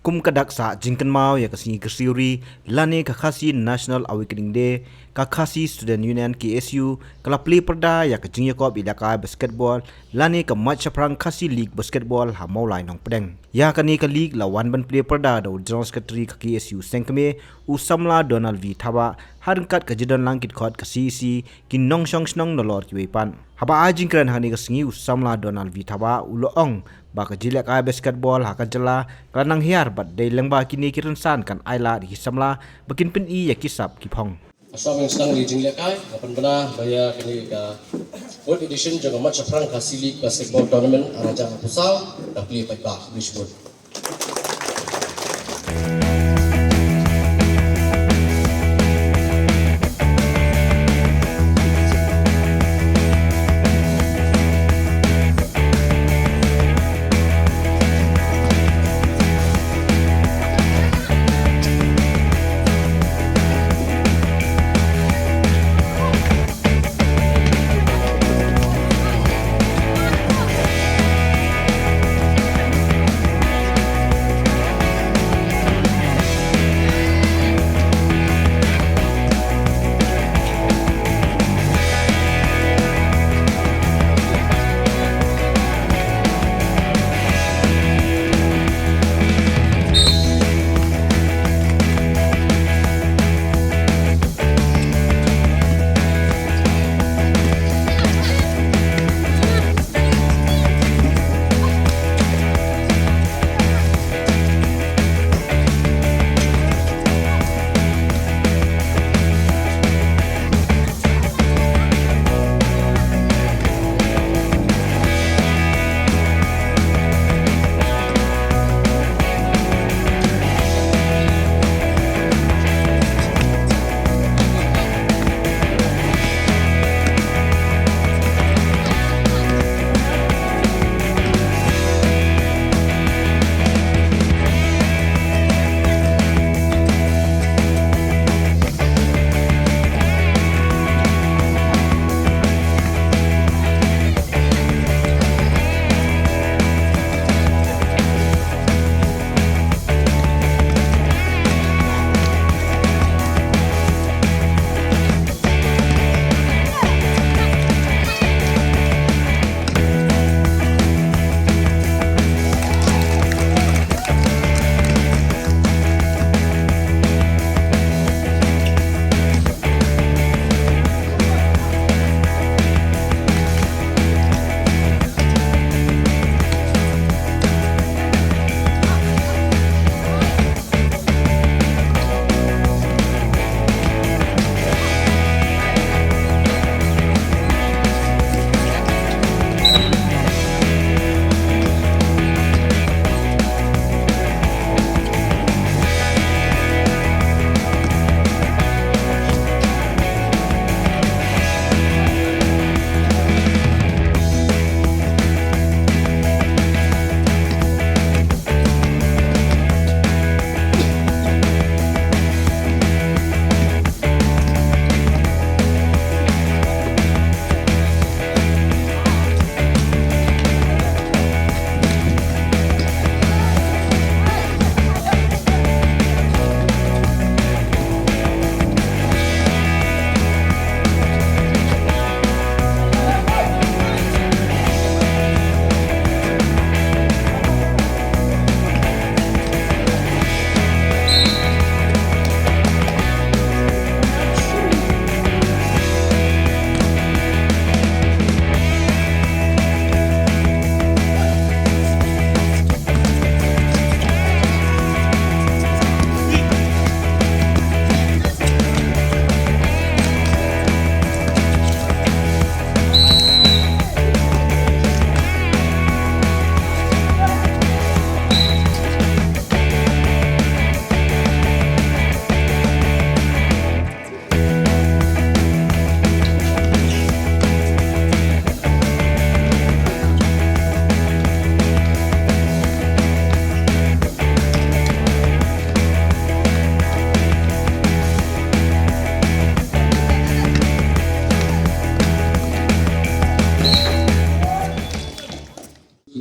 kum kadak sa jingkan mau ya kasi kasiuri lane kakasi National Awakening Day kakasi Student Union KSU kalapli perda ya kajing yakob ilaka basketball lane ka match prang kasi league basketball ha maulai nong pedeng ya kani ka league la wan ban play perda do general secretary ka KSU sengkame usamla Donald V Thaba harkat kajidon langkit khot kasi si kin nong shong snong nolor ki wepan haba ajing kran hani ka singi usamla Donald V Thaba uloong baka jilek ay basketball hakan jela kanang hiar bat day lengba kini kiran san kan aila di samla bakin pin I ya kisap kipong asam yang sedang di jilek ay apan bana baya kini ka world edition jaga match prang kasi league basketball tournament araja pusau da play pai ba Lisbon.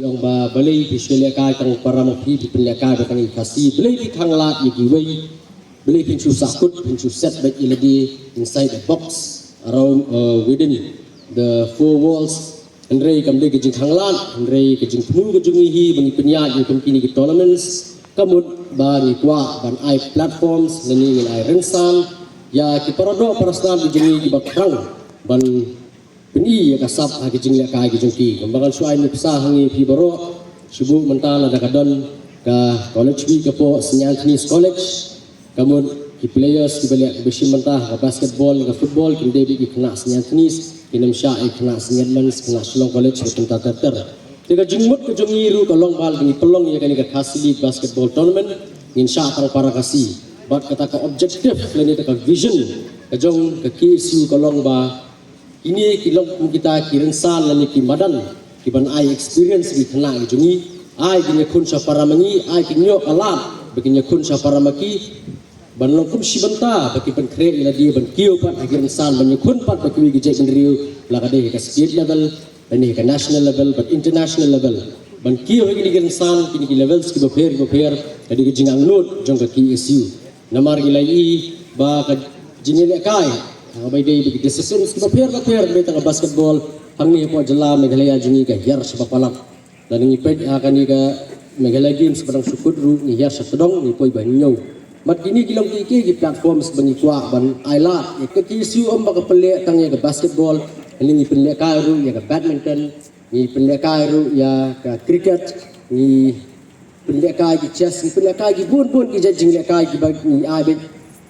yang ba balai di Australia tang para mapi di penleka ba kani kasi balai di khanglat ye giwei balai pinchu sakut pinchu set back iladi inside the box around within the four walls Andrei kamde ke jing khanglat Andrei ke jing pnu ke jungi hi bani penyat ye kini ke tournaments kamut ba ni kwa ban ai platforms leni ngin ai rengsan ya ki parodo parastan di jungi ki bakrang ban peni ya kasap ha ki jing le kai ki jungki kambangan suai ni psa hangi pi baro subuh mentala da kadon ka college bi ke po senyan tennis college kamun ki players ki balik besi mentah ka basketball ka football ki debi ki kena senyan tennis ki nam sha ai kena senyan mens kena Shillong college ke tenta ter tiga jingmut ke jungi ru ka long bal ni pelong ya kani ka khasili basketball tournament insya tang para kasi bat kata ka objektif leni ka vision ka jong ka KSU ka long ba ini kilong kita kirensan lani ki madan ki ban ai experience bi thana ki jungi ai ki kun sa para mangi ai ki nyok alat baginya kun sa para maki ban long kum si banta bagi ban kre ila dia ban kiu pat kirensan ban kun pat bagi ki jek riu la ka de ka state level ani ka national level but international level ban kiu ki kirensan ki levels ki bapher kadi ki jingang nut jong ka KSU namar ilai ba ka jinile kai by day bagi decisions kita pair kita tengah basketball hangni po jela Meghalaya jungi ka yar sabapalak dan ni ped akan ni ka Meghalaya games padang sukut ru ni yar satodong ni poi banyo mat kini kilong ki platforms bani kwa ban aila ke KSU ba ka pele tang ya ka basketball ni pele ka ru ya ka badminton ni pele ka ru ya ka cricket ni pele ka ki chess ni pele ka ki bun ki jajing le ka ki ba ni ai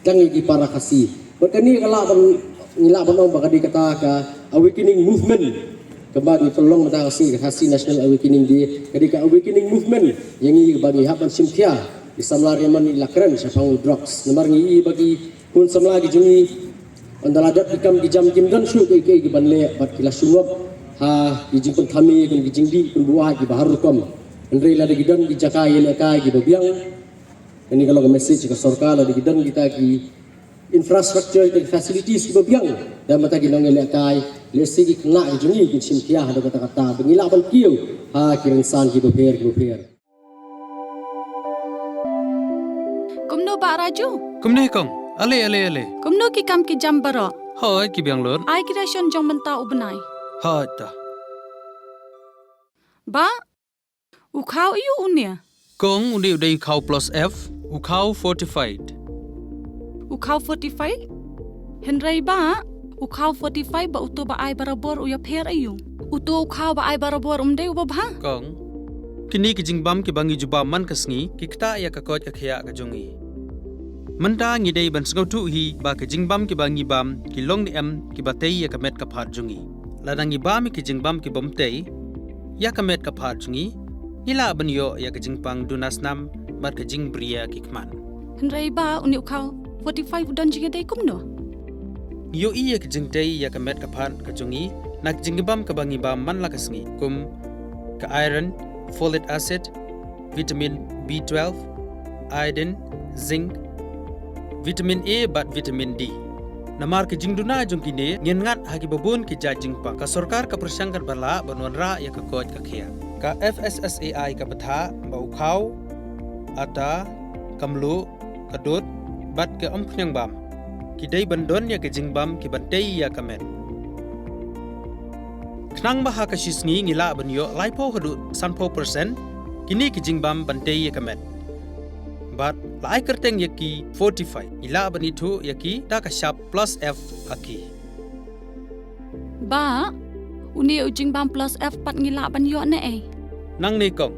tang ki para kasi Berkini kalau nilak banong bakadi kata ka awakening movement kembali pelong mata kasi khasi national awakening di kadi ka awakening movement yang i bagi hapan simtia di samlar yaman ilakren sapang drugs nomor ngi bagi pun samla gi jungi andaladat ikam di jam kim dan su ke banle bat kila suwab ha di jimpun kami kun gi jingdi kun buah gi bahar kom andrei la di gidan gi jakai le kai gi babiang ini kalau ke message ke sarkar la di gidan kita ki infrastructure dan facilities kita biang dan mata kita ngelekai lesi kita nak jungi kita simpiah ada kata-kata bengilak ban kiu ha kirensan kita per kumno ba raju kumne kong ale kumno ki kam ki jam baro hoi ki biang lor ai creation jong menta ubnai ha ta ba u khau yu unia kong undi udai khau plus f u khau fortified Ukau 45 Henry ba Ukau 45 ba uto ba ai barabor uya pher ayu uto ukau ba ai barabor umde uba bha kong kini ki jingbam ki bangi juba man kasngi ki kta ya ka kot ka khya ka jungi manta ngi dei ban sngau tu hi ba ki jingbam ki bangi bam ki long ni em ki batei ya ka met ka phat jungi ladangi bam ki jingbam ki bom tei ya ka met ka phat jungi ila ban yo ya ka jingpang dunas nam bar ka jing bria ki kman Henry ba uni ukau 45 dan jiga dei kumno yo iya ke jingtei ya ka met ka phan ka jungi nak jingbam ka bangi bam man la kasngi kum ka iron folate acid vitamin B12 iodine zinc vitamin A bat vitamin D namar ke jingduna jungki ne ngen ngat hagi babun ki jajingpa ka sarkar ka persangkat bala banwanra ya ka koj ka khia ka FSSAI ka batha bau khau ata kamlu kadut bat ke ompnyang bam ki dei bandon ya ke jingbam ki batei ya kamet knang baha ka shisngi ngila banyo laipo hadu sanpo percent kini ki jingbam bantei ya kamet bat lai kerteng ya ki 45 ila bani thu ya ki ta ka sharp plus f aki ba uni jingbam plus f pat ngila ban yo ne ai nang ne kong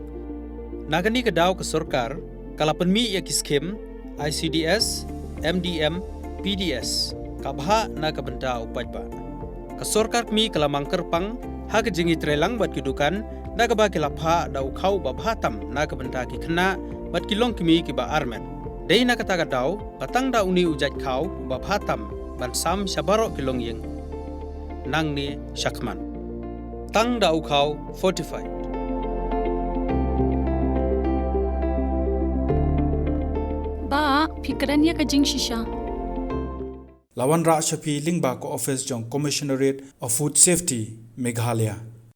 nagani ka daw ka sarkar kalapan mi ya ki scheme ICDS, MDM, PDS, kabha na kabenta upajba. Kasorkar kami kalamang kerpang, ha kejingi trelang bat kidukan, na kaba kilapha da ukhau babhatam na kabenta ki khna bat kilong kimi ki ba armen. Dei na kata daw, patang da uni ujat khau babhatam ban sam shabaro kilong yeng. Nang ni shakman. Tang da ukhau 45. ba fikrannya ka jing shisha Lawan Ra Shafi Lingba ko office jong Commissionerate of Food Safety Meghalaya